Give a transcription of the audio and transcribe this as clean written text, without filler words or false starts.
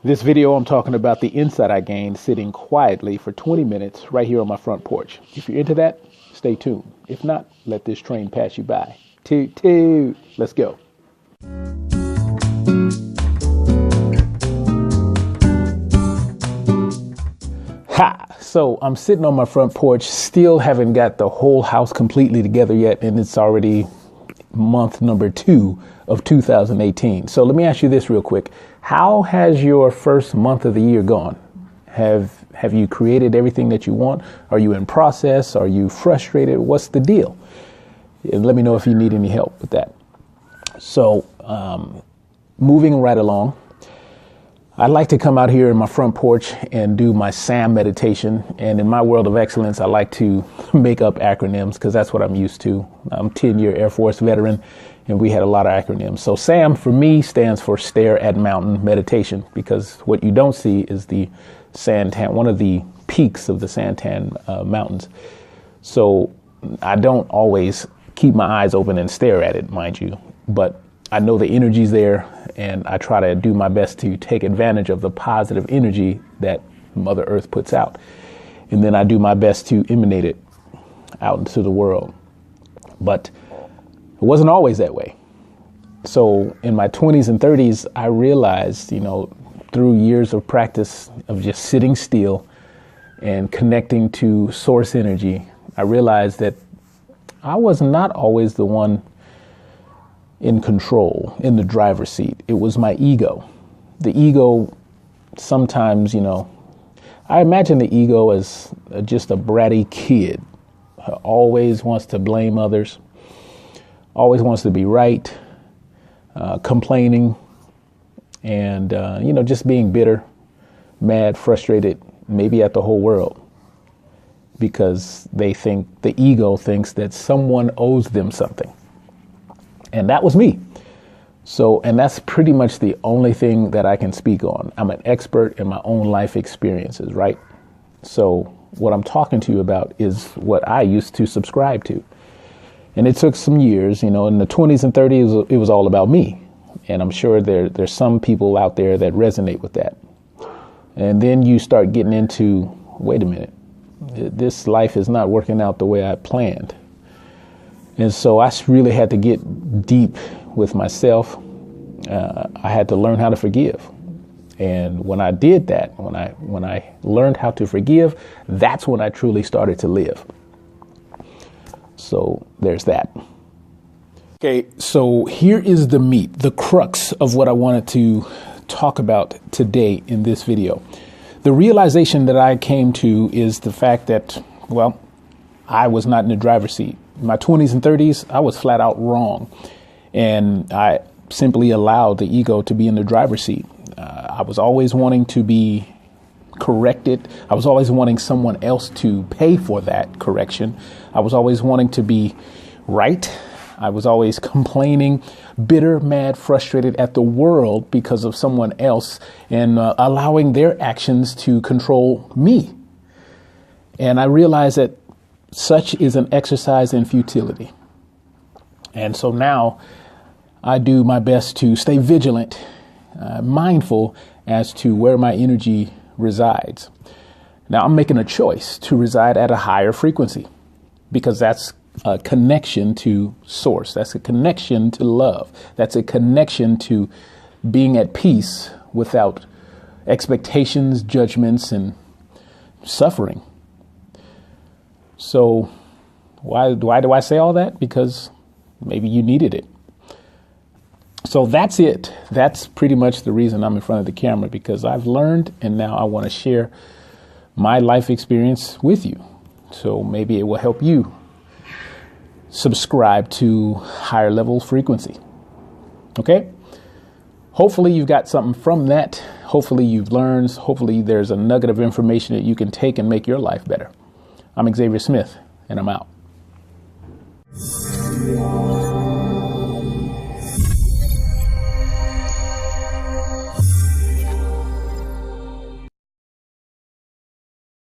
This video, I'm talking about the insight I gained sitting quietly for 20 minutes right here on my front porch. If you're into that, stay tuned. If not, let this train pass you by. Toot, toot. Let's go. Ha! So I'm sitting on my front porch, still haven't got the whole house completely together yet, and it's already month number 2 of 2018. So let me ask you this real quick. How has your first month of the year gone? Have you created everything that you want? Are you in process? Are you frustrated? What's the deal? And let me know if you need any help with that. So moving right along, I like to come out here in my front porch and do my SAM meditation. And in my world of excellence, I like to make up acronyms because that's what I'm used to. I'm a 10-year Air Force veteran, and we had a lot of acronyms. So SAM for me stands for Stare at Mountain Meditation, because what you don't see is the Santan, one of the peaks of the Santan Mountains. So I don't always keep my eyes open and stare at it, mind you, but I know the energy's there, and I try to do my best to take advantage of the positive energy that Mother Earth puts out. And then I do my best to emanate it out into the world. But it wasn't always that way. So in my 20s and 30s, I realized, through years of practice of just sitting still and connecting to source energy, I realized that I was not always the one in control, in the driver's seat. It was my ego. The ego sometimes, I imagine the ego as just a bratty kid, always wants to blame others, always wants to be right, complaining, and, just being bitter, mad, frustrated, maybe at the whole world, because the ego thinks that someone owes them something. And that was me. And that's pretty much the only thing that I can speak on. I'm an expert in my own life experiences, right? So what I'm talking to you about is what I used to subscribe to. And it took some years, in the 20s and 30s, it was all about me. And I'm sure there's some people out there that resonate with that. And then you start getting into, wait a minute, this life is not working out the way I planned. And so I really had to get deep with myself. I had to learn how to forgive. And when I did that, when I learned how to forgive, that's when I truly started to live. So there's that. Okay, so here is the meat, the crux of what I wanted to talk about today in this video. The realization that I came to is the fact that, I was not in the driver's seat. In my 20s and 30s, I was flat out wrong. And I simply allowed the ego to be in the driver's seat. I was always wanting to be corrected. I was always wanting someone else to pay for that correction. I was always wanting to be right. I was always complaining, bitter, mad, frustrated at the world because of someone else, and allowing their actions to control me. And I realized that such is an exercise in futility. And so now I do my best to stay vigilant, mindful as to where my energy resides. Now I'm making a choice to reside at a higher frequency, because that's a connection to source. That's a connection to love. That's a connection to being at peace without expectations, judgments, and suffering. So why do I say all that? Because maybe you needed it. So that's it. That's pretty much the reason I'm in front of the camera, because I've learned, and now I want to share my life experience with you. So maybe it will help you subscribe to higher level frequency. Okay? Hopefully you've got something from that. Hopefully you've learned. Hopefully there's a nugget of information that you can take and make your life better. I'm Xavier Smith, and I'm out.